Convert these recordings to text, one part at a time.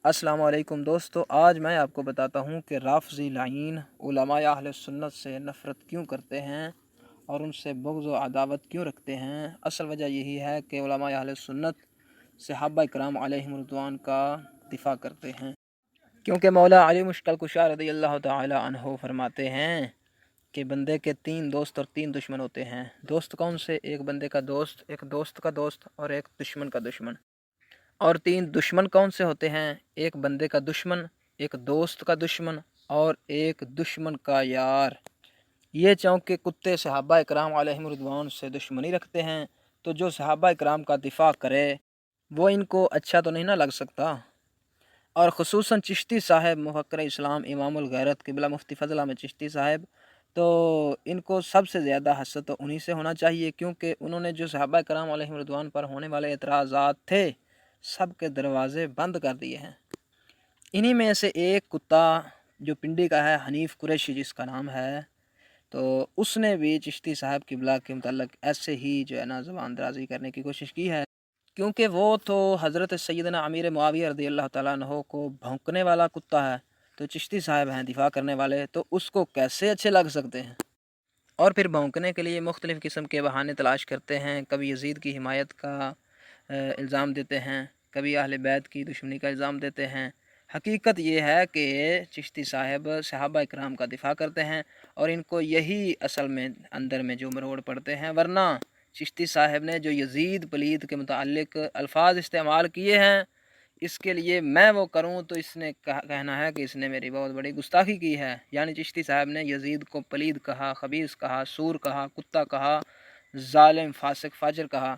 السلام علیکم دوستو، آج میں آپ کو بتاتا ہوں کہ رافضی لعین علماء اہل سنت سے نفرت کیوں کرتے ہیں اور ان سے بغض و عداوت کیوں رکھتے ہیں۔ اصل وجہ یہی ہے کہ علماء اہل سنت صحابہ کرام علیہم رضوان کا دفاع کرتے ہیں، کیونکہ مولا علی مشکل کشا رضی اللہ تعالی عنہ فرماتے ہیں کہ بندے کے 3 دوست اور 3 دشمن ہوتے ہیں۔ دوست کون سے؟ ایک بندے کا دوست، ایک دوست کا دوست اور ایک دشمن کا دشمن۔ اور 3 دشمن کون سے ہوتے ہیں؟ ایک بندے کا دشمن، ایک دوست کا دشمن اور ایک دشمن کا یار۔ یہ چونکہ کتے صحابہ اکرام علیہم رضوان سے دشمنی رکھتے ہیں، تو جو صحابہ اکرام کا دفاع کرے وہ ان کو اچھا تو نہیں نہ لگ سکتا۔ اور خصوصاً چشتی صاحب مفکر اسلام امام الغیرت قبلہ مفتی فضل احمد چشتی صاحب، تو ان کو سب سے زیادہ حسد تو انہی سے ہونا چاہیے، کیونکہ انہوں نے جو صحابہ کرام علیہم رضوان پر ہونے والے اعتراضات تھے سب کے دروازے بند کر دیے ہیں۔ انہی میں سے ایک کتا جو پنڈی کا ہے، حنیف قریشی جس کا نام ہے، تو اس نے بھی چشتی صاحب قبلہ کے متعلق ایسے ہی جو ہے نا زبان درازی کرنے کی کوشش کی ہے، کیونکہ وہ تو حضرت سیدنا امیر معاویہ رضی اللہ تعالیٰ عنہ کو بھونکنے والا کتا ہے، تو چشتی صاحب ہیں دفاع کرنے والے، تو اس کو کیسے اچھے لگ سکتے ہیں؟ اور پھر بھونکنے کے لیے مختلف قسم کے بہانے تلاش کرتے ہیں، کبھی یزید کی حمایت کا الزام دیتے ہیں، کبھی اہل بیت کی دشمنی کا الزام دیتے ہیں۔ حقیقت یہ ہے کہ چشتی صاحب صحابہ اکرام کا دفاع کرتے ہیں اور ان کو یہی اصل میں اندر میں جو مروڑ پڑتے ہیں، ورنہ چشتی صاحب نے جو یزید پلید کے متعلق الفاظ استعمال کیے ہیں، اس کے لیے میں وہ کروں تو اس نے کہنا ہے کہ اس نے میری بہت بڑی گستاخی کی ہے۔ یعنی چشتی صاحب نے یزید کو پلید کہا، خبیث کہا، سور کہا، کتا کہا، ظالم، فاسق، فاجر کہا،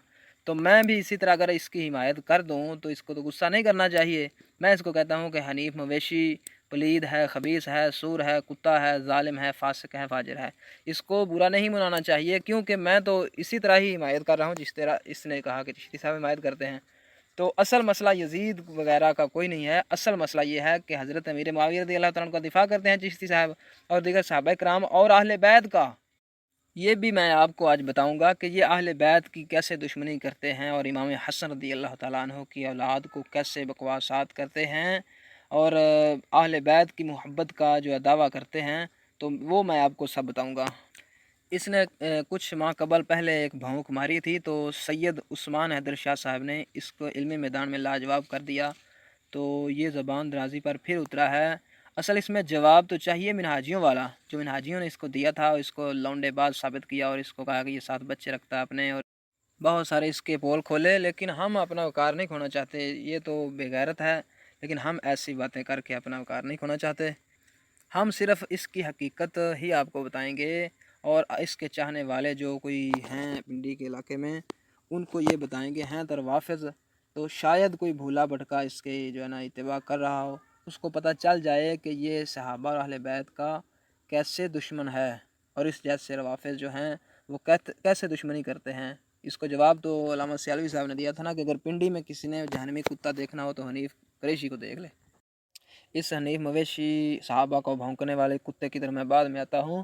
تو میں بھی اسی طرح اگر اس کی حمایت کر دوں تو اس کو تو غصہ نہیں کرنا چاہیے۔ میں اس کو کہتا ہوں کہ حنیف مویشی، پلید ہے، خبیث ہے، سور ہے، کتا ہے، ظالم ہے، فاسق ہے، فاجر ہے، اس کو برا نہیں منانا چاہیے، کیونکہ میں تو اسی طرح ہی حمایت کر رہا ہوں جس طرح اس نے کہا کہ چشتی صاحب حمایت کرتے ہیں۔ تو اصل مسئلہ یزید وغیرہ کا کوئی نہیں ہے، اصل مسئلہ یہ ہے کہ حضرت امیر معاویہ رضی اللہ تعالیٰ عنہ کا دفاع کرتے ہیں چشتی صاحب اور دیگر صحابہ کرام اور اہل بیت کا۔ یہ بھی میں آپ کو آج بتاؤں گا کہ یہ اہل بیت کی کیسے دشمنی کرتے ہیں اور امام حسن رضی اللہ تعالیٰ عنہ کی اولاد کو کیسے بکواسات کرتے ہیں اور اہل بیت کی محبت کا جو دعویٰ کرتے ہیں، تو وہ میں آپ کو سب بتاؤں گا۔ اس نے کچھ ماہ قبل پہلے ایک بھونک ماری تھی، تو سید عثمان حیدر شاہ صاحب نے اس کو علمی میدان میں لاجواب کر دیا، تو یہ زبان درازی پر پھر اترا ہے۔ اصل اس میں جواب تو چاہیے منہاجیوں والا، جو منہاجیوں نے اس کو دیا تھا اور اس کو لونڈے باز ثابت کیا اور اس کو کہا کہ یہ 7 بچے رکھتا ہے اپنے، اور بہت سارے اس کے پول کھولے، لیکن ہم اپنا وقار نہیں کھونا چاہتے۔ یہ تو بے غیرت ہے، لیکن ہم ایسی باتیں کر کے اپنا وقار نہیں کھونا چاہتے۔ ہم صرف اس کی حقیقت ہی آپ کو بتائیں گے، اور اس کے چاہنے والے جو کوئی ہیں پنڈی کے علاقے میں ان کو یہ بتائیں گے ہیں روافض، تو شاید کوئی بھولا بھٹکا اس کے جو ہے نا اتباع کر رہا ہو، اس کو پتہ چل جائے کہ یہ صحابہ اور اہل بیت کا کیسے دشمن ہے، اور اس جیسے روافض جو ہیں وہ کیسے دشمنی کرتے ہیں۔ اس کو جواب تو علامہ سیالوی صاحب نے دیا تھا نا کہ اگر پنڈی میں کسی نے جہنمی کتا دیکھنا ہو تو حنیف قریشی کو دیکھ لے۔ اس حنیف مویشی صحابہ کو بھونکنے والے کتے کی طرف میں بعد میں آتا ہوں۔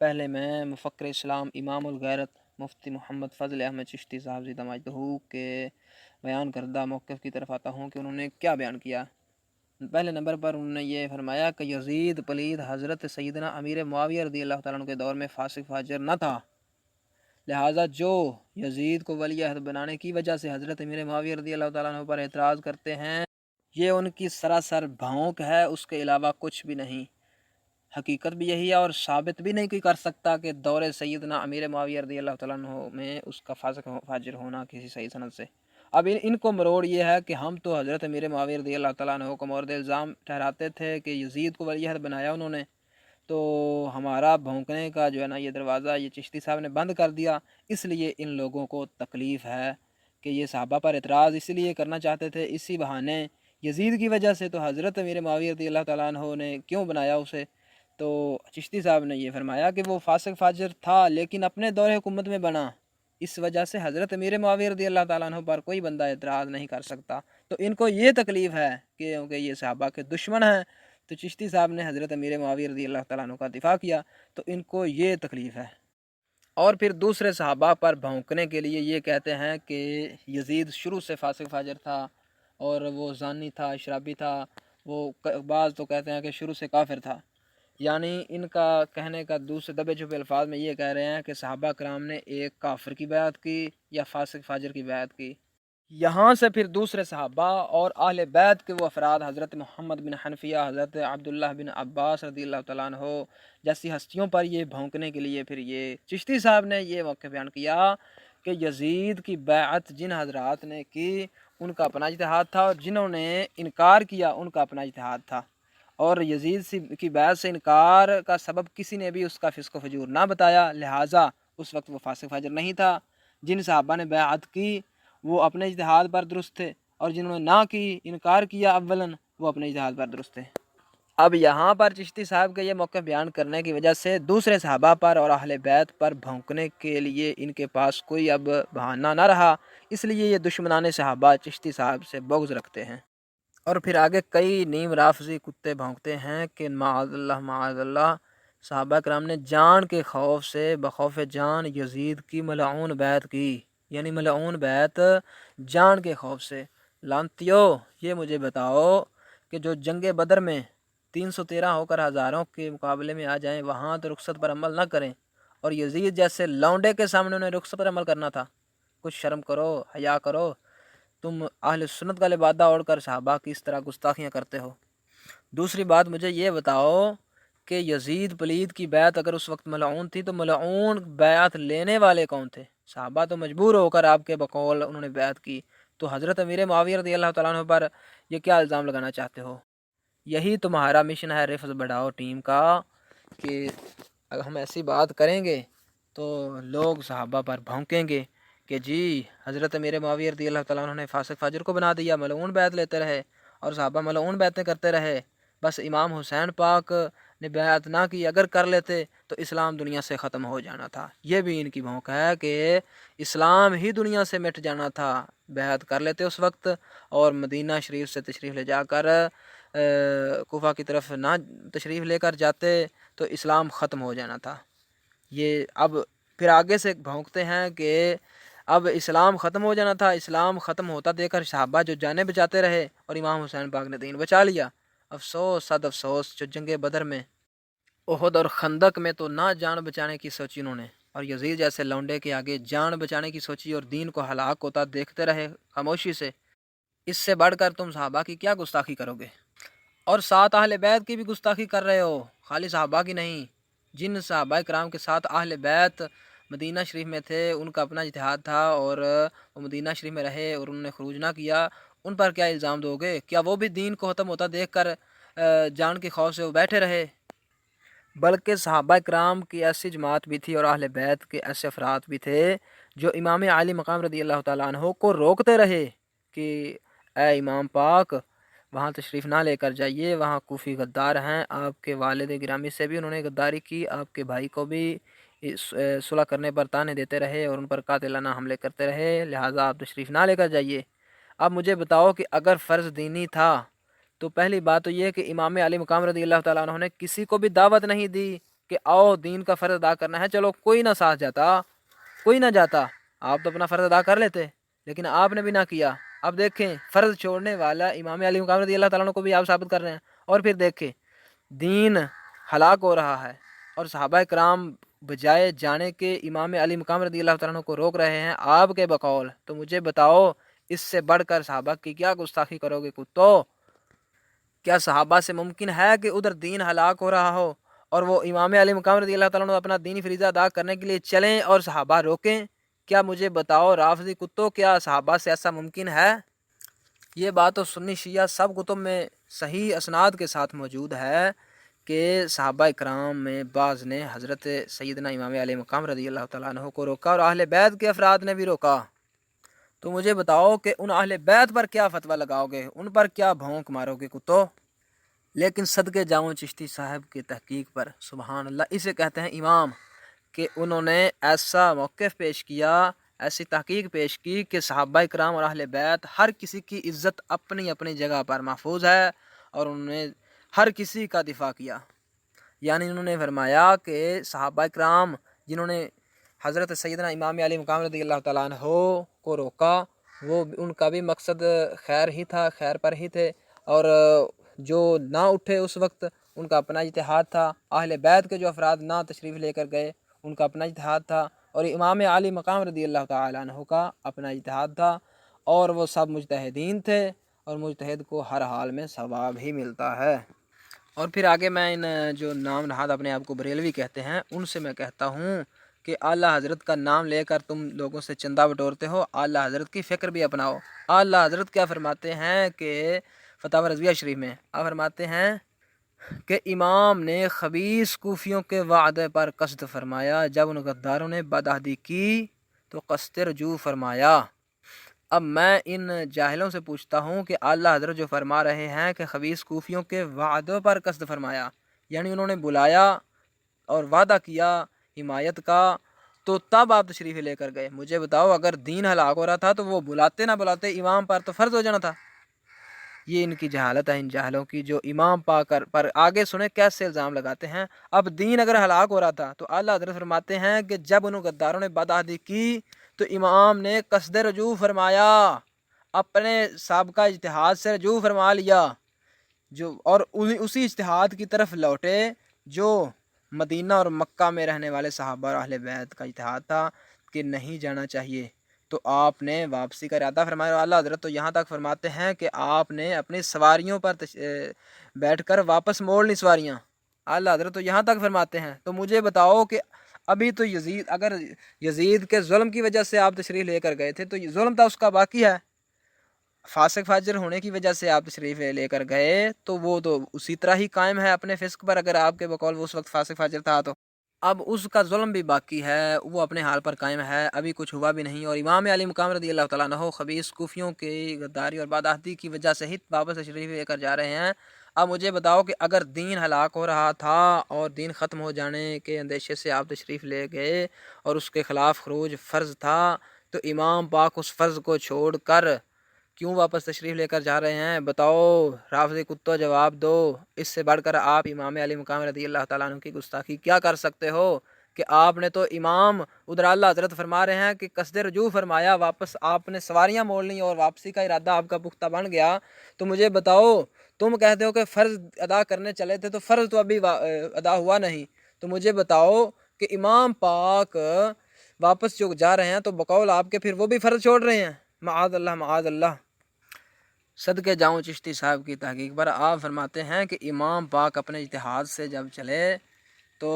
پہلے میں مفکر اسلام امام الغیرت مفتی محمد فضل احمد چشتی صاحب زندہ مجدہ کے بیان کردہ موقف کی طرف آتا ہوں کہ انہوں نے کیا بیان کیا۔ پہلے نمبر پر انہوں نے یہ فرمایا کہ یزید پلید حضرت سیدنا امیر معاویہ رضی اللہ تعالیٰ عنہ کے دور میں فاسق فاجر نہ تھا، لہٰذا جو یزید کو ولی عہد بنانے کی وجہ سے حضرت امیر معاویہ رضی اللہ تعالیٰ عنہ پر اعتراض کرتے ہیں، یہ ان کی سراسر بھونک ہے، اس کے علاوہ کچھ بھی نہیں۔ حقیقت بھی یہی ہے اور ثابت بھی نہیں کوئی کر سکتا کہ دور سیدنا امیر معاویہ رضی اللہ تعالیٰ عنہ میں اس کا فاسق فاجر ہونا کسی صحیح سند سے۔ اب ان کو مروڑ یہ ہے کہ ہم تو حضرت امیر معاویہ رضی اللہ تعالیٰ عنہ کو مورد الزام ٹھہراتے تھے کہ یزید کو ولی عہد بنایا انہوں نے، تو ہمارا بھونکنے کا جو ہے نا یہ دروازہ یہ چشتی صاحب نے بند کر دیا، اس لیے ان لوگوں کو تکلیف ہے کہ یہ صحابہ پر اعتراض اس لیے کرنا چاہتے تھے اسی بہانے یزید کی وجہ سے، تو حضرت امیر معاویہ رضی اللہ تعالیٰ عنہ نے کیوں بنایا اسے؟ تو چشتی صاحب نے یہ فرمایا کہ وہ فاسق فاجر تھا لیکن اپنے دور حکومت میں بنا، اس وجہ سے حضرت امیر معاویہ رضی اللہ تعالیٰ عنہ پر کوئی بندہ اعتراض نہیں کر سکتا، تو ان کو یہ تکلیف ہے کہ یہ صحابہ کے دشمن ہیں، تو چشتی صاحب نے حضرت امیر معاویہ رضی اللہ تعالیٰ عنہ کا دفاع کیا، تو ان کو یہ تکلیف ہے۔ اور پھر دوسرے صحابہ پر بھونکنے کے لیے یہ کہتے ہیں کہ یزید شروع سے فاسق فاجر تھا اور وہ زانی تھا، شرابی تھا، وہ بعض تو کہتے ہیں کہ شروع سے کافر تھا۔ یعنی ان کا کہنے کا دوسرے دبے چھپے الفاظ میں یہ کہہ رہے ہیں کہ صحابہ کرام نے ایک کافر کی بیعت کی یا فاسق فاجر کی بیعت کی۔ یہاں سے پھر دوسرے صحابہ اور اہل بیت کے وہ افراد حضرت محمد بن حنفیہ، حضرت عبداللہ بن عباس رضی اللہ تعالیٰ عنہ جیسی ہستیوں پر یہ بھونکنے کے لیے پھر یہ چشتی صاحب نے یہ موقع بیان کیا کہ یزید کی بیعت جن حضرات نے کی ان کا اپنا اجتہاد تھا، اور جنہوں نے انکار کیا ان کا اپنا اجتہاد تھا، اور یزید کی بیعت سے انکار کا سبب کسی نے بھی اس کا فسق و فجور نہ بتایا، لہٰذا اس وقت وہ فاسق فاجر نہیں تھا۔ جن صحابہ نے بیعت کی وہ اپنے اجتہاد پر درست تھے، اور جنہوں نے نہ کی، انکار کیا اولاً، وہ اپنے اجتہاد پر درست تھے۔ اب یہاں پر چشتی صاحب کے یہ موقع بیان کرنے کی وجہ سے دوسرے صحابہ پر اور اہل بیت پر بھونکنے کے لیے ان کے پاس کوئی اب بہانہ نہ رہا، اس لیے یہ دشمنان صحابہ چشتی صاحب سے بغض رکھتے ہیں۔ اور پھر آگے کئی نیم رافضی کتے بھونکتے ہیں کہ معاذ اللہ صحابہ کرام نے جان کے خوف سے بخوف جان یزید کی ملعون بیعت کی، یعنی ملعون بیعت جان کے خوف سے۔ لانتیو، یہ مجھے بتاؤ کہ جو جنگ بدر میں 313 ہو کر ہزاروں کے مقابلے میں آ جائیں وہاں تو رخصت پر عمل نہ کریں، اور یزید جیسے لونڈے کے سامنے انہیں رخصت پر عمل کرنا تھا۔ کچھ شرم کرو، حیا کرو، تم اہل سنت کا لبادہ اوڑھ کر صحابہ کی اس طرح گستاخیاں کرتے ہو۔ دوسری بات مجھے یہ بتاؤ کہ یزید پلید کی بیعت اگر اس وقت ملعون تھی تو ملعون بیعت لینے والے کون تھے؟ صحابہ تو مجبور ہو کر آپ کے بقول انہوں نے بیعت کی، تو حضرت امیر معاویہ رضی اللہ تعالیٰ عنہ پر یہ کیا الزام لگانا چاہتے ہو؟ یہی تمہارا مشن ہے رفض بڑھاؤ ٹیم کا، کہ اگر ہم ایسی بات کریں گے تو لوگ صحابہ پر بھونکیں گے کہ جی حضرت امیر معاویہ رضی اللہ تعالیٰ عنہ نے فاسق فاجر کو بنا دیا، ملعون بیعت لیتے رہے اور صحابہ ملعون بیعتیں کرتے رہے، بس امام حسین پاک نے بیعت نہ کی، اگر کر لیتے تو اسلام دنیا سے ختم ہو جانا تھا۔ یہ بھی ان کی بھونک ہے کہ اسلام ہی دنیا سے مٹ جانا تھا، بیعت کر لیتے اس وقت اور مدینہ شریف سے تشریف لے جا کر کوفہ کی طرف نہ تشریف لے کر جاتے تو اسلام ختم ہو جانا تھا۔ یہ اب پھر آگے سے بھونکتے ہیں کہ اب اسلام ختم ہو جانا تھا، اسلام ختم ہوتا دے کر صحابہ جو جانیں بچاتے رہے اور امام حسین پاک نے دین بچا لیا۔ افسوس صد افسوس، جو جنگ بدر میں، احد اور خندق میں تو نہ جان بچانے کی سوچی انہوں نے، اور یزید جیسے لونڈے کے آگے جان بچانے کی سوچی اور دین کو ہلاک ہوتا دیکھتے رہے خاموشی سے۔ اس سے بڑھ کر تم صحابہ کی کیا گستاخی کرو گے؟ اور ساتھ اہل بیت کی بھی گستاخی کر رہے ہو، خالی صحابہ کی نہیں۔ جن صحابہ کرام کے ساتھ اہل بیت مدینہ شریف میں تھے ان کا اپنا اجتہاد تھا اور وہ مدینہ شریف میں رہے اور انہوں نے خروج نہ کیا، ان پر کیا الزام دو گے؟ کیا وہ بھی دین کو ختم ہوتا دیکھ کر جان کے خوف سے وہ بیٹھے رہے؟ بلکہ صحابہ کرام کی ایسی جماعت بھی تھی اور اہل بیت کے ایسے افراد بھی تھے جو امام عالی مقام رضی اللہ تعالیٰ عنہ کو روکتے رہے کہ اے امام پاک وہاں تشریف نہ لے کر جائیے، وہاں کوفی غدار ہیں، آپ کے والد گرامی سے بھی انہوں نے غداری کی، آپ کے بھائی کو بھی صلح کرنے پر طعنے دیتے رہے اور ان پر قاتلانہ حملے کرتے رہے، لہٰذا آپ تشریف نہ لے کر جائیے۔ اب مجھے بتاؤ کہ اگر فرض دینی تھا تو پہلی بات تو یہ کہ امام علی مقام رضی اللہ تعالیٰ عنہ نے کسی کو بھی دعوت نہیں دی کہ آؤ دین کا فرض ادا کرنا ہے، چلو کوئی نہ ساتھ جاتا، کوئی نہ جاتا، آپ تو اپنا فرض ادا کر لیتے، لیکن آپ نے بھی نہ کیا۔ اب دیکھیں فرض چھوڑنے والا امام علی مقام رضی اللہ تعالیٰ عنہ کو بھی آپ ثابت کر رہے ہیں، اور پھر دیکھیں دین ہلاک ہو رہا ہے اور صحابہ کرام بجائے جانے کے امام علی مقام رضی اللہ تعالیٰ عنہ کو روک رہے ہیں آپ کے بقول، تو مجھے بتاؤ اس سے بڑھ کر صحابہ کی کیا گستاخی کرو گے کتو؟ کیا صحابہ سے ممکن ہے کہ ادھر دین ہلاک ہو رہا ہو اور وہ امام علی مقام رضی اللہ تعالیٰ عنہ اپنا دینی فریضہ ادا کرنے کے لیے چلیں اور صحابہ روکیں؟ کیا مجھے بتاؤ رافضی کتوں، کیا صحابہ سے ایسا ممکن ہے؟ یہ بات تو سنی شیعہ سب کتب میں صحیح اسناد کے ساتھ موجود ہے کہ صحابہ کرام میں بعض نے حضرت سیدنا امام علی مقام رضی اللہ تعالیٰ عنہ کو روکا اور اہل بیت کے افراد نے بھی روکا۔ تو مجھے بتاؤ کہ ان اہل بیت پر کیا فتویٰ لگاؤ گے، ان پر کیا بھونک مارو گے کتو؟ لیکن صدقے جاؤں چشتی صاحب کی تحقیق پر، سبحان اللہ، اسے کہتے ہیں امام، کہ انہوں نے ایسا موقف پیش کیا، ایسی تحقیق پیش کی کہ صحابہ کرام اور اہل بیت ہر کسی کی عزت اپنی اپنی جگہ پر محفوظ ہے، اور انہوں نے ہر کسی کا دفاع کیا۔ یعنی انہوں نے فرمایا کہ صحابہ کرام جنہوں نے حضرت سیدنا امام علی مقام رضی اللہ تعالیٰ عنہ کو روکا وہ ان کا بھی مقصد خیر ہی تھا، خیر پر ہی تھے، اور جو نہ اٹھے اس وقت ان کا اپنا اجتہاد تھا، اہل بیت کے جو افراد نہ تشریف لے کر گئے ان کا اپنا اجتہاد تھا، اور امام علی مقام رضی اللہ تعالیٰ عنہ کا اپنا اجتہاد تھا، اور وہ سب مجتہدین تھے، اور مجتہد کو ہر حال میں ثواب ہی ملتا ہے۔ اور پھر آگے میں ان جو نام نہاد اپنے آپ کو بریلوی کہتے ہیں ان سے میں کہتا ہوں کہ اعلیٰ حضرت کا نام لے کر تم لوگوں سے چندہ بٹورتے ہو، اعلیٰ حضرت کی فکر بھی اپناؤ۔ اعلیٰ حضرت کیا فرماتے ہیں کہ فتاوی رضویہ شریف میں آپ فرماتے ہیں کہ امام نے خبیث کوفیوں کے وعدے پر قصد فرمایا، جب ان غداروں نے بدعہدی کی تو قصد رجوع فرمایا۔ اب میں ان جاہلوں سے پوچھتا ہوں کہ اعلیٰ حضرت جو فرما رہے ہیں کہ خبیث کوفیوں کے وعدوں پر قصد فرمایا، یعنی انہوں نے بلایا اور وعدہ کیا حمایت کا، تو تب آپ تشریف لے کر گئے۔ مجھے بتاؤ اگر دین ہلاک ہو رہا تھا تو وہ بلاتے نہ بلاتے امام پر تو فرض ہو جانا تھا۔ یہ ان کی جہالت ہے، ان جاہلوں کی، جو امام پاک پر آگے سنیں کیسے الزام لگاتے ہیں۔ اب دین اگر ہلاک ہو رہا تھا تو اعلیٰ حضرت فرماتے ہیں کہ جب ان غداروں نے بدعہدی کی تو امام نے قصد رجوع فرمایا، اپنے سابقہ اجتہاد سے رجوع فرما لیا، اور اسی اجتہاد کی طرف لوٹے جو مدینہ اور مکہ میں رہنے والے صحابہ اور اہل بیت کا اجتہاد تھا کہ نہیں جانا چاہیے، تو آپ نے واپسی کا ارادہ فرمایا۔ اعلیٰ حضرت تو یہاں تک فرماتے ہیں کہ آپ نے اپنی سواریوں پر بیٹھ کر واپس موڑ لی سواریاں، اعلیٰ حضرت تو یہاں تک فرماتے ہیں۔ تو مجھے بتاؤ کہ ابھی تو اگر یزید کے ظلم کی وجہ سے آپ تشریف لے کر گئے تھے تو ظلم تھا اس کا باقی ہے، فاسق فاجر ہونے کی وجہ سے آپ تشریف لے کر گئے تو وہ تو اسی طرح ہی قائم ہے اپنے فسق پر، اگر آپ کے بقول وہ اس وقت فاسق فاجر تھا تو اب اس کا ظلم بھی باقی ہے، وہ اپنے حال پر قائم ہے، ابھی کچھ ہوا بھی نہیں، اور امام علی مقام رضی اللہ تعالیٰ عنہ خبیث کوفیوں کی غداری اور بدعہدی کی وجہ سے ہی واپس تشریف لے کر جا رہے ہیں۔ اب مجھے بتاؤ کہ اگر دین ہلاک ہو رہا تھا اور دین ختم ہو جانے کے اندیشے سے آپ تشریف لے گئے اور اس کے خلاف خروج فرض تھا، تو امام پاک اس فرض کو چھوڑ کر کیوں واپس تشریف لے کر جا رہے ہیں؟ بتاؤ رافضی کتو، جواب دو۔ اس سے بڑھ کر آپ امام علی مقام رضی اللہ تعالیٰ عنہ کی گستاخی کیا کر سکتے ہو کہ آپ نے تو امام ادھر اللہ حضرت فرما رہے ہیں کہ قصد رجوع فرمایا، واپس آپ نے سواریاں موڑ لیں اور واپسی کا ارادہ آپ کا پختہ بن گیا، تو مجھے بتاؤ تم کہتے ہو کہ فرض ادا کرنے چلے تھے تو فرض تو ابھی ادا ہوا نہیں، تو مجھے بتاؤ کہ امام پاک واپس جو جا رہے ہیں تو بقول آپ کے پھر وہ بھی فرض چھوڑ رہے ہیں؟ معاذ اللہ، معاذ اللہ۔ صدقے جاؤں چشتی صاحب کی تحقیق پر آپ فرماتے ہیں کہ امام پاک اپنے اجتہاد سے جب چلے تو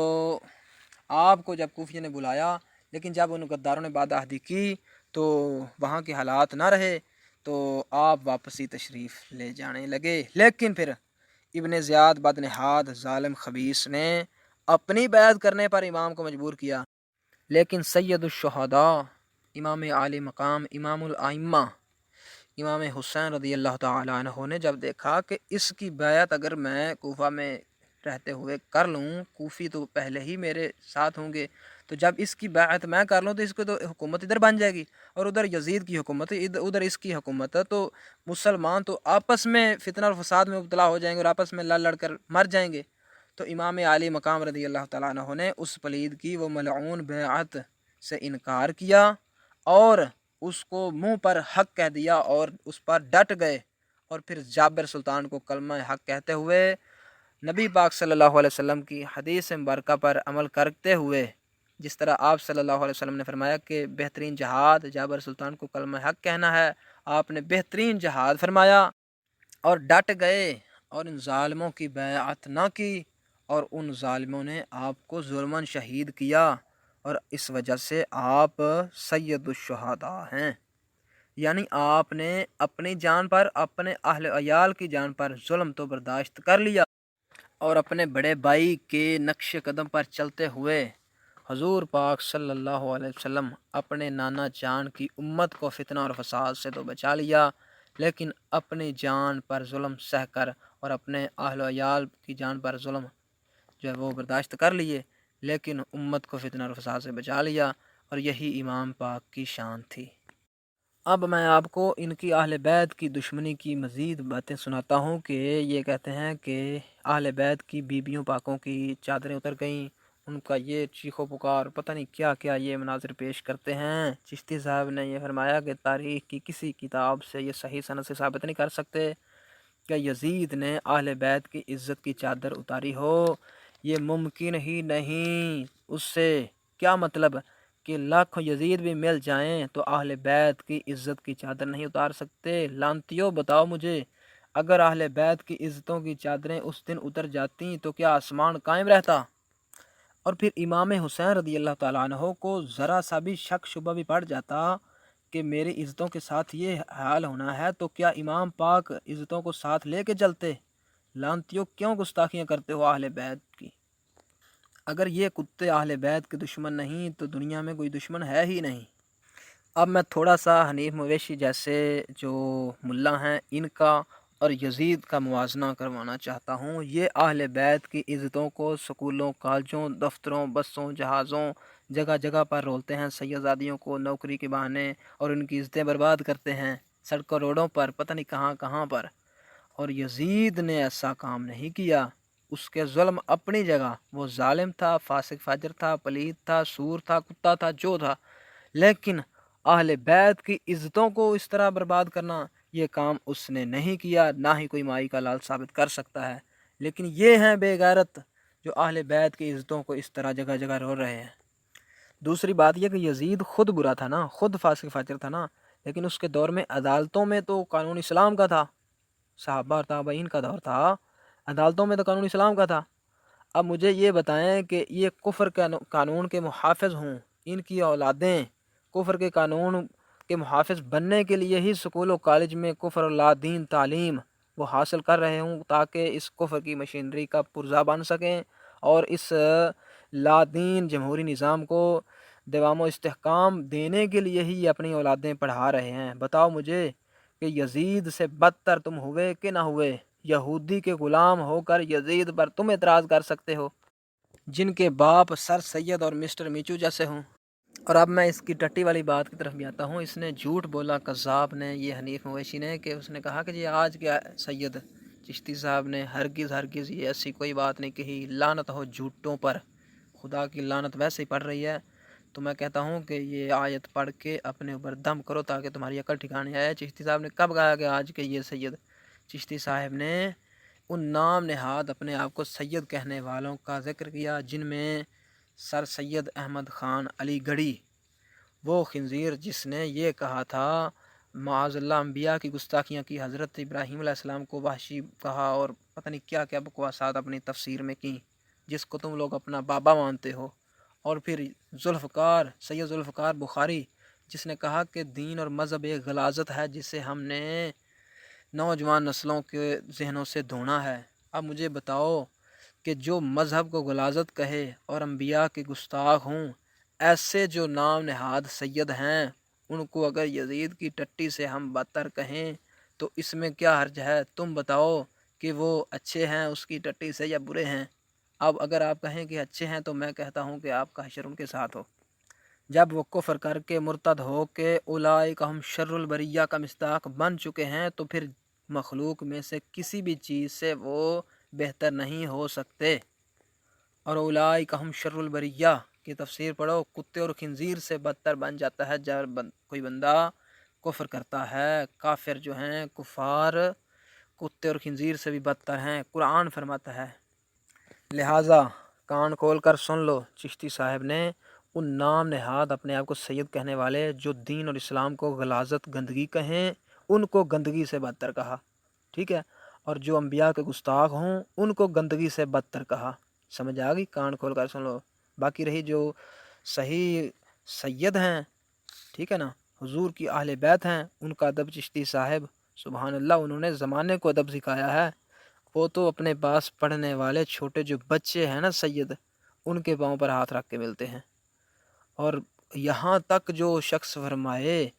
آپ کو جب کوفیوں نے بلایا، لیکن جب ان غداروں نے بدعہدی کی تو وہاں کے حالات نہ رہے تو آپ واپسی تشریف لے جانے لگے، لیکن پھر ابن زیاد بدنہاد ظالم خبیث نے اپنی بیعت کرنے پر امام کو مجبور کیا، لیکن سید الشہداء امام عالی مقام امام الائمہ امام حسین رضی اللہ تعالیٰ عنہ نے جب دیکھا کہ اس کی بیعت اگر میں کوفہ میں رہتے ہوئے کر لوں، کوفی تو پہلے ہی میرے ساتھ ہوں گے، تو جب اس کی بیعت میں کر لوں تو اس کو تو حکومت ادھر بن جائے گی، اور ادھر یزید کی حکومت، ادھر اس کی حکومت، تو مسلمان تو آپس میں فتنہ اور فساد میں مبتلا ہو جائیں گے اور آپس میں لڑ کر مر جائیں گے۔ تو امام علی مقام رضی اللہ تعالیٰ عنہ نے اس پلید کی وہ ملعون بیعت سے انکار کیا اور اس کو منہ پر حق کہہ دیا اور اس پر ڈٹ گئے، اور پھر جابر سلطان کو کلمہ حق کہتے ہوئے نبی پاک صلی اللہ علیہ وسلم کی حدیث مبارکہ پر عمل کرتے ہوئے، جس طرح آپ صلی اللہ علیہ وسلم نے فرمایا کہ بہترین جہاد جابر سلطان کو کلمہ حق کہنا ہے، آپ نے بہترین جہاد فرمایا اور ڈٹ گئے اور ان ظالموں کی بیعت نہ کی، اور ان ظالموں نے آپ کو ظلماً شہید کیا، اور اس وجہ سے آپ سید الشہداء ہیں، یعنی آپ نے اپنی جان پر، اپنے اہل عیال کی جان پر ظلم تو برداشت کر لیا، اور اپنے بڑے بھائی کے نقش قدم پر چلتے ہوئے حضور پاک صلی اللہ علیہ وسلم اپنے نانا جان کی امت کو فتنہ اور فساد سے تو بچا لیا، لیکن اپنی جان پر ظلم سہ کر اور اپنے اہل و عیال کی جان پر ظلم جو ہے وہ برداشت کر لیے، لیکن امت کو فتنہ اور فساد سے بچا لیا، اور یہی امام پاک کی شان تھی۔ اب میں آپ کو ان کی اہل بیت کی دشمنی کی مزید باتیں سناتا ہوں کہ یہ کہتے ہیں کہ اہل بیت کی بیویوں پاکوں کی چادریں اتر گئیں، ان کا یہ چیخ و پکار پتہ نہیں کیا کیا یہ مناظر پیش کرتے ہیں۔ چشتی صاحب نے یہ فرمایا کہ تاریخ کی کسی کتاب سے یہ صحیح سند سے ثابت نہیں کر سکتے کہ یزید نے اہل بیت کی عزت کی چادر اتاری ہو، یہ ممکن ہی نہیں۔ اس سے کیا مطلب کہ لاکھوں یزید بھی مل جائیں تو اہل بیت کی عزت کی چادر نہیں اتار سکتے۔ لانتیو بتاؤ مجھے، اگر اہل بیت کی عزتوں کی چادریں اس دن اتر جاتی تو کیا آسمان قائم رہتا؟ اور پھر امام حسین رضی اللہ تعالیٰ عنہ کو ذرا سا بھی شک شبہ بھی پڑ جاتا کہ میری عزتوں کے ساتھ یہ حال ہونا ہے تو کیا امام پاک عزتوں کو ساتھ لے کے چلتے؟ لانتیو کیوں گستاخیاں کرتے ہو اہل بیت کی؟ اگر یہ کتے اہل بیت کے دشمن نہیں تو دنیا میں کوئی دشمن ہے ہی نہیں۔ اب میں تھوڑا سا حنیف مویشی جیسے جو ملا ہیں ان کا اور یزید کا موازنہ کروانا چاہتا ہوں۔ یہ اہل بیت کی عزتوں کو سکولوں، کالجوں، دفتروں، بسوں، جہازوں، جگہ جگہ پر رولتے ہیں، سیدزادیوں کو نوکری کے بہانے اور ان کی عزتیں برباد کرتے ہیں، سڑکوں روڈوں پر، پتہ نہیں کہاں کہاں پر۔ اور یزید نے ایسا کام نہیں کیا۔ اس کے ظلم اپنی جگہ، وہ ظالم تھا، فاسق فاجر تھا، پلید تھا، سور تھا، کتا تھا، جو تھا، لیکن اہل بیت کی عزتوں کو اس طرح برباد کرنا یہ کام اس نے نہیں کیا، نہ ہی کوئی مائی کا لال ثابت کر سکتا ہے۔ لیکن یہ ہیں بے غیرت جو اہل بیت کی عزتوں کو اس طرح جگہ جگہ رو رہے ہیں۔ دوسری بات یہ کہ یزید خود برا تھا نا، خود فاسق فاجر تھا نا، لیکن اس کے دور میں عدالتوں میں تو قانون اسلام کا تھا، صحابہ اور تابعین کا دور تھا، عدالتوں میں تو قانون اسلام کا تھا۔ اب مجھے یہ بتائیں کہ یہ کفر کے قانون کے محافظ ہوں، ان کی اولادیں کفر کے قانون کے محافظ بننے کے لیے ہی سکول و کالج میں کفر و لا دین تعلیم وہ حاصل کر رہے ہوں تاکہ اس کفر کی مشینری کا پرزہ بن سکیں اور اس لا دین جمہوری نظام کو دوام و استحکام دینے کے لیے ہی اپنی اولادیں پڑھا رہے ہیں۔ بتاؤ مجھے کہ یزید سے بدتر تم ہوئے کہ نہ ہوئے؟ یہودی کے غلام ہو کر یزید پر تم اعتراض کر سکتے ہو جن کے باپ سر سید اور مسٹر میچو جیسے ہوں۔ اور اب میں اس کی ٹٹی والی بات کی طرف بھی آتا ہوں۔ اس نے جھوٹ بولا قذاب نے، یہ حنیف مویشی نے، کہ اس نے کہا کہ یہ آج کے سید چشتی صاحب نے ہرگز ہرگز یہ ایسی کوئی بات نہیں کہی، لعنت ہو جھوٹوں پر، خدا کی لعنت ویسے ہی پڑ رہی ہے۔ تو میں کہتا ہوں کہ یہ آیت پڑھ کے اپنے اوپر دم کرو تاکہ تمہاری عقل ٹھکانے آئے۔ چشتی صاحب نے کب کہا کہ آج کے یہ سید؟ چشتی صاحب نے ان نام نہاد اپنے آپ کو سید کہنے والوں کا ذکر کیا جن میں سر سید احمد خان علی گڑھی، وہ خنزیر جس نے یہ کہا تھا معاذ اللہ انبیاء کی گستاخیاں کی، حضرت ابراہیم علیہ السلام کو وحشی کہا اور پتہ نہیں کیا کیا بکواسات اپنی تفسیر میں کی، جس کو تم لوگ اپنا بابا مانتے ہو۔ اور پھر ذوالفقار، سید ذوالفقار بخاری، جس نے کہا کہ دین اور مذہب ایک غلاظت ہے جسے ہم نے نوجوان نسلوں کے ذہنوں سے دھونا ہے۔ اب مجھے بتاؤ کہ جو مذہب کو غلاظت کہے اور انبیاء کے گستاخ ہوں، ایسے جو نام نہاد سید ہیں، ان کو اگر یزید کی ٹٹی سے ہم بدتر کہیں تو اس میں کیا حرج ہے؟ تم بتاؤ کہ وہ اچھے ہیں اس کی ٹٹی سے یا برے ہیں؟ اب اگر آپ کہیں کہ اچھے ہیں تو میں کہتا ہوں کہ آپ کا حشر ان کے ساتھ ہو۔ جب وہ کفر کر کے مرتد ہو کے اولئک ہم شر البریہ کا مصداق بن چکے ہیں تو پھر مخلوق میں سے کسی بھی چیز سے وہ بہتر نہیں ہو سکتے۔ اور اولئک ہم شر البریہ کی تفسیر پڑھو، کتے اور خنزیر سے بدتر بن جاتا ہے جب کوئی بندہ کفر کرتا ہے۔ کافر جو ہیں کفار کتے اور خنزیر سے بھی بدتر ہیں، قرآن فرماتا ہے۔ لہٰذا کان کھول کر سن لو، چشتی صاحب نے ان نام نہاد اپنے آپ کو سید کہنے والے جو دین اور اسلام کو غلاظت گندگی کہیں ان کو گندگی سے بدتر کہا، ٹھیک ہے؟ اور جو انبیاء کے گستاخ ہوں ان کو گندگی سے بدتر کہا۔ سمجھ آ گئی؟ کان کھول کر سن لو۔ باقی رہی جو صحیح سید ہیں، ٹھیک ہے نا، حضور کی اہل بیت ہیں، ان کا ادب چشتی صاحب سبحان اللہ انہوں نے زمانے کو ادب سکھایا ہے۔ وہ تو اپنے پاس پڑھنے والے چھوٹے جو بچے ہیں نا سید، ان کے پاؤں پر ہاتھ رکھ کے ملتے ہیں۔ اور یہاں تک جو شخص فرمائے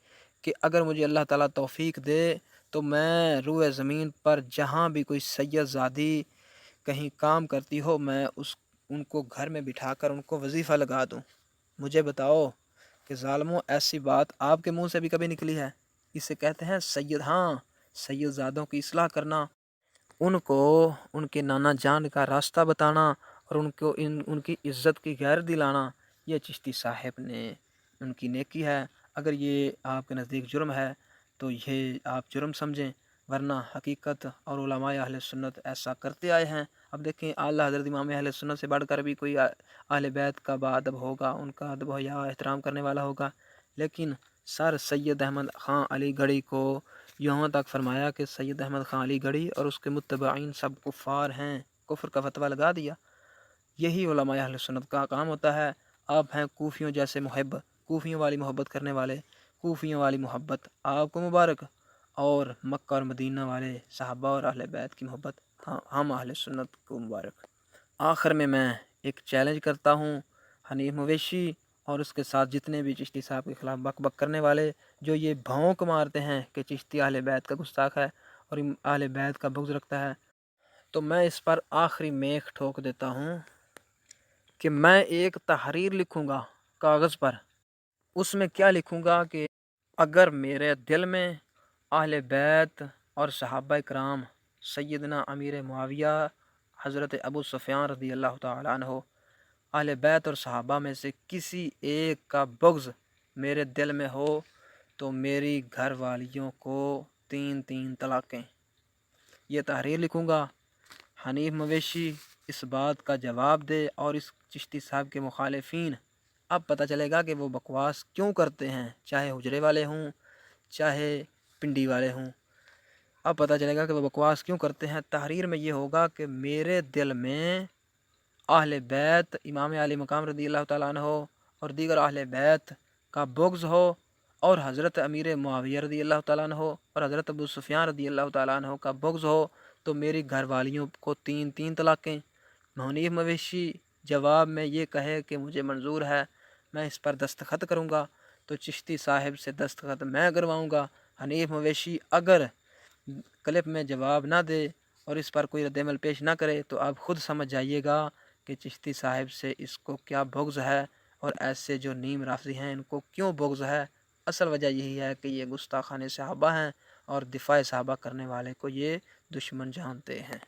کہ اگر مجھے اللہ تعالیٰ توفیق دے تو میں روئے زمین پر جہاں بھی کوئی سید زادی کہیں کام کرتی ہو میں ان کو گھر میں بٹھا کر ان کو وظیفہ لگا دوں۔ مجھے بتاؤ کہ ظالموں ایسی بات آپ کے منہ سے بھی کبھی نکلی ہے؟ اسے کہتے ہیں سید، ہاں، سید زادوں کی اصلاح کرنا، ان کو ان کے نانا جان کا راستہ بتانا اور ان کی عزت کی غیرت دلانا، یہ چشتی صاحب نے ان کی نیکی ہے۔ اگر یہ آپ کے نزدیک جرم ہے تو یہ آپ جرم سمجھیں، ورنہ حقیقت اور علماء اہل سنت ایسا کرتے آئے ہیں۔ اب دیکھیں اعلیٰ حضرت امام اہل سنت سے بڑھ کر بھی کوئی اہل بیت کا باادب ہوگا، ان کا ادب و حیا احترام کرنے والا ہوگا، لیکن سر سید احمد خان علی گڑھی کو یہاں تک فرمایا کہ سید احمد خان علی گڑھی اور اس کے متبعین سب کفار ہیں، کفر کا فتویٰ لگا دیا۔ یہی علماء اہل سنت کا کام ہوتا ہے۔ آپ ہیں کوفیوں جیسے محب، کوفیوں والی محبت کرنے والے، کوفیوں والی محبت آپ کو مبارک، اور مکہ اور مدینہ والے صحابہ اور اہل بیت کی محبت ہم اہل سنت کو مبارک۔ آخر میں ایک چیلنج کرتا ہوں حنیف مویشی اور اس کے ساتھ جتنے بھی چشتی صاحب کے خلاف بک بک کرنے والے، جو یہ بھونک مارتے ہیں کہ چشتی اہل بیت کا گستاخ ہے اور اہل بیت کا بغض رکھتا ہے، تو میں اس پر آخری میخ ٹھوک دیتا ہوں کہ میں ایک تحریر لکھوں گا کاغذ پر۔ اس میں کیا لکھوں گا کہ اگر میرے دل میں اہل بیت اور صحابہ کرام، سیدنا امیر معاویہ، حضرت ابو سفیان رضی اللہ تعالیٰ عنہ، اہل بیت اور صحابہ میں سے کسی ایک کا بغض میرے دل میں ہو تو میری گھر والیوں کو 3 طلاقیں۔ یہ تحریر لکھوں گا۔ حنیف مویشی اس بات کا جواب دے اور اس چشتی صاحب کے مخالفین، اب پتہ چلے گا کہ وہ بکواس کیوں کرتے ہیں، چاہے حجرے والے ہوں چاہے پنڈی والے ہوں، اب پتہ چلے گا کہ وہ بکواس کیوں کرتے ہیں۔ تحریر میں یہ ہوگا کہ میرے دل میں اہل بیت، امام علی مقام رضی اللہ تعالیٰ عنہ اور دیگر اہل بیت کا بغض ہو، اور حضرت امیر معاویہ رضی اللہ تعالیٰ عنہ اور حضرت ابو سفیان رضی اللہ تعالیٰ عنہ کا بغض ہو تو میری گھر والیوں کو 3 طلاقیں۔ حنیف مویشی جواب میں یہ کہے کہ مجھے منظور ہے، میں اس پر دستخط کروں گا، تو چشتی صاحب سے دستخط میں کرواؤں گا۔ حنیف مویشی اگر کلپ میں جواب نہ دے اور اس پر کوئی رد عمل پیش نہ کرے تو آپ خود سمجھ جائیے گا کہ چشتی صاحب سے اس کو کیا بغض ہے، اور ایسے جو نیم رافضی ہیں ان کو کیوں بغض ہے۔ اصل وجہ یہی ہے کہ یہ گستاخان صحابہ ہیں اور دفاع صحابہ کرنے والے کو یہ دشمن جانتے ہیں۔